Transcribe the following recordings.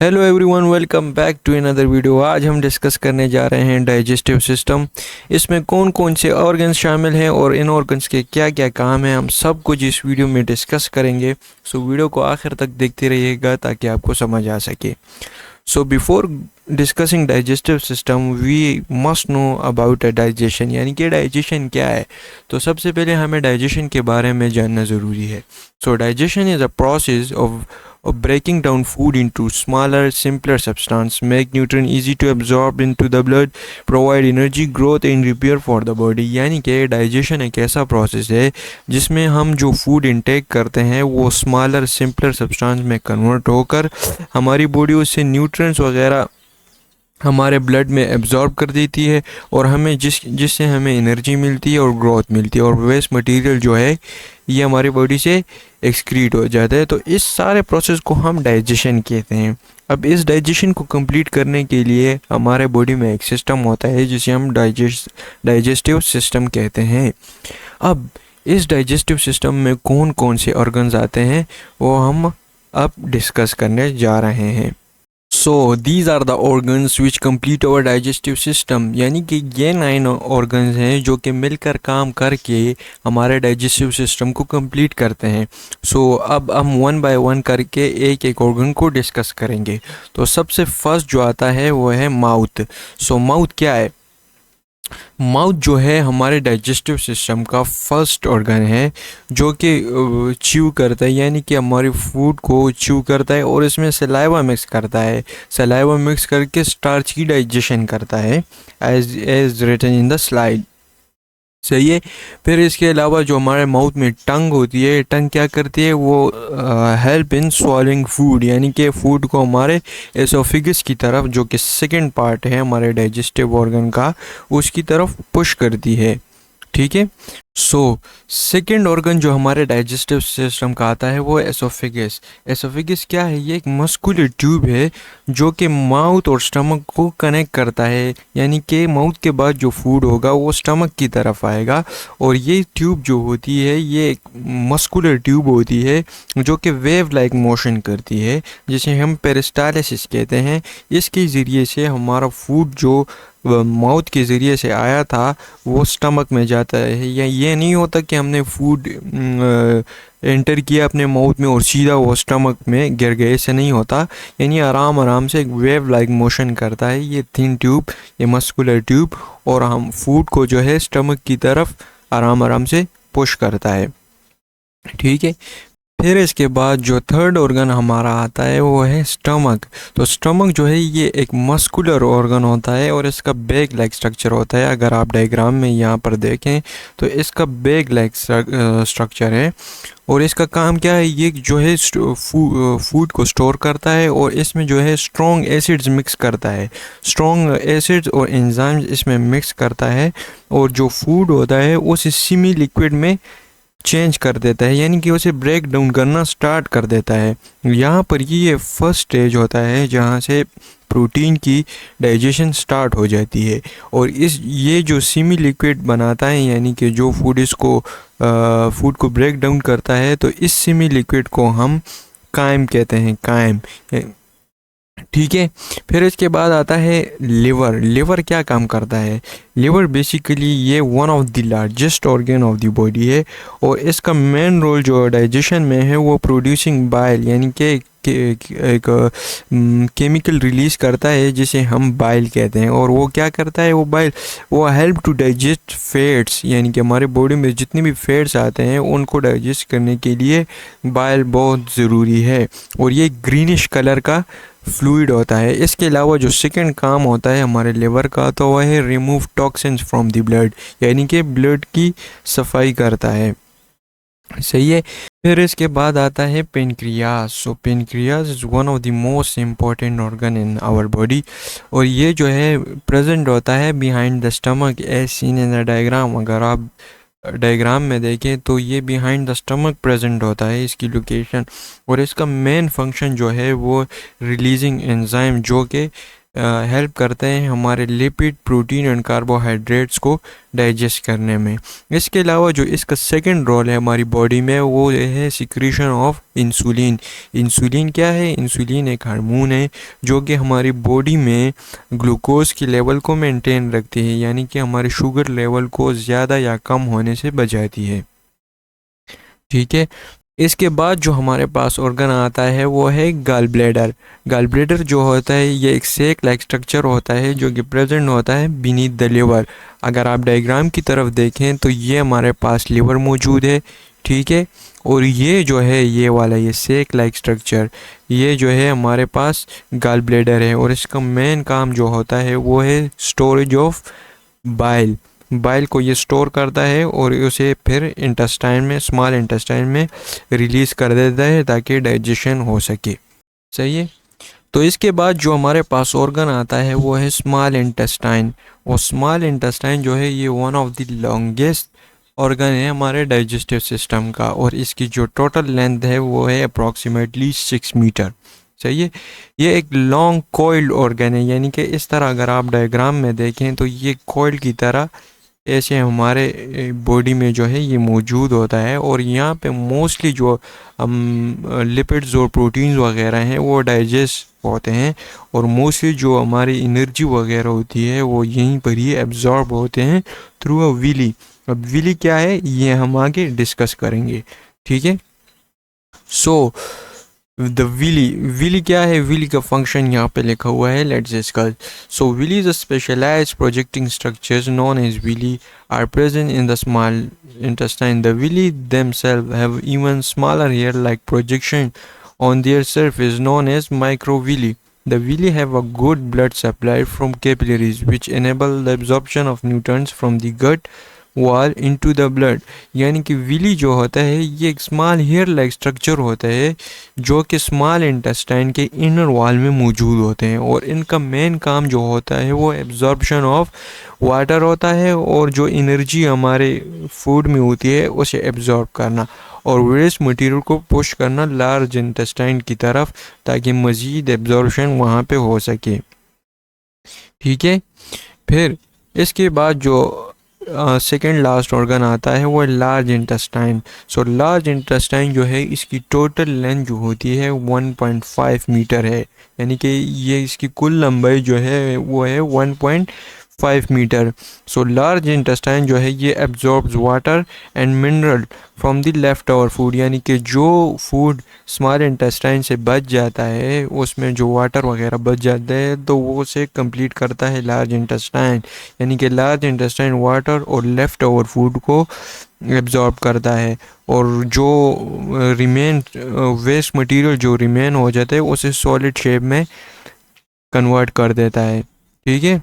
Hello everyone, welcome back to another video. आज हम discuss करने जा रहे हैं डाइजेस्टिव सिस्टम। इसमें कौन कौन से ऑर्गन्स शामिल हैं और इन ऑर्गन्स के क्या क्या काम हैं, हम सब कुछ इस वीडियो में डिस्कस करेंगे। सो वीडियो को आखिर तक देखते रहिएगा ताकि आपको समझ आ सके। So before discussing digestive system we must know about a digestion, यानी कि डाइजेशन क्या है। तो सबसे पहले हमें डाइजेशन के बारे में जानना ज़रूरी है। सो digestion is a process of breaking down food into smaller, simpler substance, make nutrient easy to absorb into the blood, provide energy, growth and repair for the body। यानी कि डाइजेशन एक ऐसा प्रोसेस है जिसमें हम जो फूड इंटेक करते हैं वो स्मॉलर सिंपलर सब्सटेंस में कन्वर्ट होकर हमारी बॉडी उससे न्यूट्रिएंट्स वगैरह हमारे ब्लड में एब्जॉर्ब कर देती है और हमें जिससे हमें एनर्जी मिलती है और ग्रोथ मिलती है, और वेस्ट मटेरियल जो है ये हमारी बॉडी से एक्सक्रीट हो जाता है। तो इस सारे प्रोसेस को हम डाइजेशन कहते हैं। अब इस डाइजेशन को कंप्लीट करने के लिए हमारे बॉडी में एक सिस्टम होता है जिसे हम डाइजेस्टिव सिस्टम कहते हैं। अब इस डाइजेस्टिव सिस्टम में कौन कौन से ऑर्गन्स आते हैं वो हम अब डिस्कस करने जा रहे हैं। So these are the organs which complete our digestive system, यानी कि ये 9 ऑर्गन्स हैं जो कि मिलकर काम करके हमारे डाइजेस्टिव सिस्टम को कंप्लीट करते हैं। सो अब हम वन बाय वन करके एक एक ऑर्गन को डिस्कस करेंगे। तो सबसे फर्स्ट जो आता है वो है माउथ। सो माउथ क्या है? माउथ जो है हमारे डाइजेस्टिव सिस्टम का फर्स्ट ऑर्गन है जो कि च्यू करता है, यानी कि हमारी फूड को च्यू करता है और इसमें सलाइवा मिक्स करता है। सलाइवा मिक्स करके स्टार्च की डाइजेशन करता है as written in the slide. सही है। फिर इसके अलावा जो हमारे माउथ में टंग होती है, टंग क्या करती है? वो हेल्प इन स्वॉलिंग फूड, यानी कि फूड को हमारे एसोफिगस की तरफ, जो कि सेकंड पार्ट है हमारे डाइजेस्टिव ऑर्गन का, उसकी तरफ पुश करती है। ठीक है। सो सेकेंड ऑर्गन जो हमारे डाइजेस्टिव सिस्टम का आता है वो है एसोफेगस। एसोफेगस क्या है? ये एक मस्कुलर ट्यूब है जो कि माउथ और स्टमक को कनेक्ट करता है, यानी कि माउथ के बाद जो फूड होगा वो स्टमक की तरफ आएगा। और ये ट्यूब जो होती है ये एक मस्कुलर ट्यूब होती है जो कि वेव लाइक मोशन करती है, जिसे हम पेरिस्टालिसिस कहते हैं। इसके ज़रिए से हमारा फूड जो माउथ के ज़रिए से आया था वो स्टमक में जाता है। या ये नहीं होता कि हमने फूड एंटर किया अपने माउथ में और सीधा वो स्टमक में गिर गए, ऐसे नहीं होता। यानी आराम आराम से एक वेव लाइक मोशन करता है ये थिन ट्यूब, ये मस्कुलर ट्यूब, और हम फूड को जो है स्टमक की तरफ आराम आराम से पुश करता है। ठीक है। फिर इसके बाद जो थर्ड ऑर्गन हमारा आता है वो है स्टमक। तो स्टमक जो है ये एक मस्कुलर ऑर्गन होता है और इसका बैग लाइक स्ट्रक्चर होता है। अगर आप डायग्राम में यहाँ पर देखें तो इसका बैग लाइक स्ट्रक्चर है। और इसका काम क्या है? ये जो है फूड को स्टोर करता है और इसमें जो है स्ट्रॉन्ग एसिड्स मिक्स करता है। स्ट्रॉन्ग एसिड्स और एंजाइम्स इसमें मिक्स करता है और जो फूड होता है उस सेमी लिक्विड में चेंज कर देता है, यानी कि उसे ब्रेक डाउन करना स्टार्ट कर देता है। यहाँ पर ये फर्स्ट स्टेज होता है जहाँ से प्रोटीन की डाइजेशन स्टार्ट हो जाती है। और ये जो सेमी लिक्विड बनाता है, यानी कि जो फूड को ब्रेक डाउन करता है, तो इस सेमी लिक्विड को हम काइम कहते हैं, काइम। ठीक है। फिर इसके बाद आता है लिवर। लिवर क्या काम करता है? लिवर बेसिकली ये one of the largest organ of the body है और इसका मेन रोल जो डाइजेशन में है वो प्रोड्यूसिंग बाइल, यानी कि एक केमिकल रिलीज़ करता है जिसे हम बाइल कहते हैं। और वो क्या करता है? वो बाइल वो हेल्प टू डाइजेस्ट फैट्स, यानी कि हमारे बॉडी में जितने भी फैट्स आते हैं उनको डाइजेस्ट करने के लिए बाइल बहुत ज़रूरी है। और ये ग्रीनिश कलर का फ्लूइड होता है। इसके अलावा जो सेकंड काम होता है हमारे लिवर का तो वह है remove toxins from the blood, यानी कि ब्लड की सफाई करता है। सही है। फिर इसके बाद आता है pancreas. So pancreas is one of the most important organ in our body और ये जो है प्रेजेंट होता है behind the stomach as seen in the diagram. अगर आप डायग्राम में देखें तो ये बिहाइंड द स्टमक प्रेजेंट होता है इसकी लोकेशन। और इसका मेन फंक्शन जो है वो रिलीजिंग एंजाइम जो कि हेल्प करते हैं हमारे लिपिड, प्रोटीन एंड कार्बोहाइड्रेट्स को डाइजेस्ट करने में। इसके अलावा जो इसका सेकंड रोल है हमारी बॉडी में वो है सिक्रीशन ऑफ इंसुलिन। इंसुलिन क्या है? इंसुलिन एक हार्मोन है जो कि हमारी बॉडी में ग्लूकोज की लेवल को मेंटेन रखती है, यानी कि हमारे शुगर लेवल को ज़्यादा या कम होने से बचाती है। ठीक है। इसके बाद जो हमारे पास ऑर्गन आता है वो है गॉल ब्लैडर। गॉल ब्लैडर जो होता है ये एक सेक लाइक स्ट्रक्चर होता है जो कि प्रेजेंट होता है बीनीथ द लिवर। अगर आप डायग्राम की तरफ देखें तो ये हमारे पास लिवर मौजूद है, ठीक है। और ये जो है ये वाला ये सेक लाइक स्ट्रक्चर ये जो है हमारे पास गॉल ब्लैडर है, और इसका मेन काम जो होता है वो है स्टोरेज ऑफ बाइल। बाइल को ये स्टोर करता है और उसे फिर इंटेस्टाइन में, स्मॉल इंटेस्टाइन में रिलीज़ कर देता है ताकि डाइजेशन हो सके। सही है। तो इसके बाद जो हमारे पास ऑर्गन आता है वो है स्मॉल इंटेस्टाइन। और स्मॉल इंटेस्टाइन जो है ये one of the longest organ है हमारे डाइजेस्टिव सिस्टम का, और इसकी जो टोटल लेंथ है वो है अप्रॉक्सीमेटली 6 मीटर। सही है। ये एक लॉन्ग कॉइल्ड ऑर्गन है, यानी कि इस तरह अगर आप डायग्राम में देखें तो ये कॉइल की तरह ऐसे हमारे बॉडी में जो है ये मौजूद होता है। और यहाँ पे मोस्टली जो हम लिपिड्स और प्रोटीन्स वगैरह हैं वो डाइजेस्ट होते हैं, और मोस्टली जो हमारी एनर्जी वगैरह होती है वो यहीं पर ही एब्जॉर्ब होते हैं थ्रू अ विली। अब विली क्या है ये हम आगे डिस्कस करेंगे, ठीक है। सो द विली क्या है? विली का फंक्शन यहाँ पे लिखा हुआ है, let's discuss. So villi is a specialized projecting structures known as villi are present in the small intestine. The villi themselves have even smaller hair-like projection on their surface known as microvilli. The villi have a good blood supply from capillaries which enable the absorption of nutrients from the gut wall into the blood. यानी कि Willie जो होता है ये एक small hair like structure होता है जो कि स्मॉल इंटेस्टाइन के इनर वॉल में मौजूद होते हैं, और इनका मेन काम जो होता है वो एब्जॉर्प्शन ऑफ वाटर होता है, और जो एनर्जी हमारे फूड में होती है उसे एब्जॉर्ब करना और वेस्ट मटेरियल को पुश करना लार्ज इंटेस्टाइन की तरफ ताकि मज़ीद एब्जॉर्प्शन वहाँ पे हो सके, ठीक है। फिर इसके बाद जो सेकेंड लास्ट ऑर्गन आता है वो large intestine. So large intestine जो है इसकी टोटल लेंथ जो होती है 1.5 मीटर है, यानी कि ये इसकी कुल लंबाई जो है वो है 1.5 मीटर। सो लार्ज इंटेस्टाइन जो है ये absorbs water and mineral from the left over food, यानी कि जो फूड स्मॉल इंटेस्टाइन से बच जाता है उसमें जो वाटर वगैरह बच जाता है तो वो उसे कंप्लीट करता है लार्ज इंटेस्टाइन, यानी कि लार्ज इंटेस्टाइन वाटर और लेफ्ट ओवर फूड को एब्जॉर्ब करता है, और जो रिमेन वेस्ट मटेरियल जो रिमेन हो जाता है उसे सॉलिड शेप में कन्वर्ट कर देता है, ठीक है।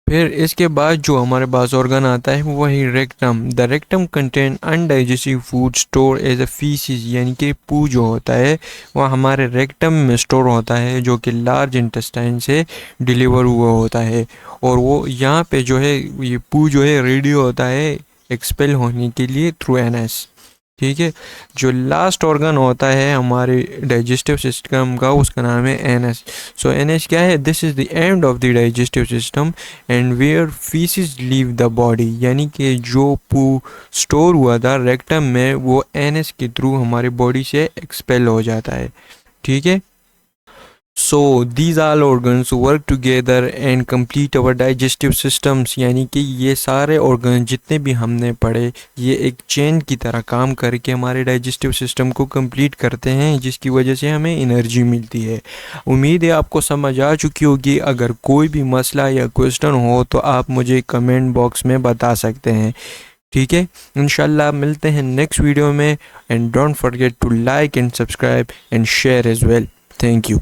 फिर इसके बाद जो हमारे पास ऑर्गन आता है वो है rectum. The rectum contain undigestive food store as a feces, यानी कि पू जो होता है वह हमारे रेक्टम में स्टोर होता है जो कि लार्ज इंटेस्टाइन से डिलीवर हुआ होता है, और वो यहाँ पे जो है ये पू जो है रेडी होता है एक्सपेल होने के लिए थ्रू एनएस, ठीक है। जो लास्ट ऑर्गन होता है हमारे डाइजेस्टिव सिस्टम का उसका नाम है एनएस। सो एनएस क्या है? This is the end of the digestive system and where feces leave the body, यानी कि जो पू स्टोर हुआ था रेक्टम में वो एनएस के थ्रू हमारे बॉडी से एक्सपेल हो जाता है, ठीक है। So these all organs work together and complete our digestive systems, यानी कि ये सारे ऑर्गन जितने भी हमने पढ़े ये एक चेन की तरह काम करके हमारे डाइजेस्टिव सिस्टम को कंप्लीट करते हैं जिसकी वजह से हमें एनर्जी मिलती है। उम्मीद है आपको समझ आ चुकी होगी। अगर कोई भी मसला या क्वेश्चन हो तो आप मुझे कमेंट बॉक्स में बता सकते हैं, ठीक है। इंशाल्लाह मिलते हैं नेक्स्ट वीडियो में, and don't forget to like and subscribe and share as well. Thank you.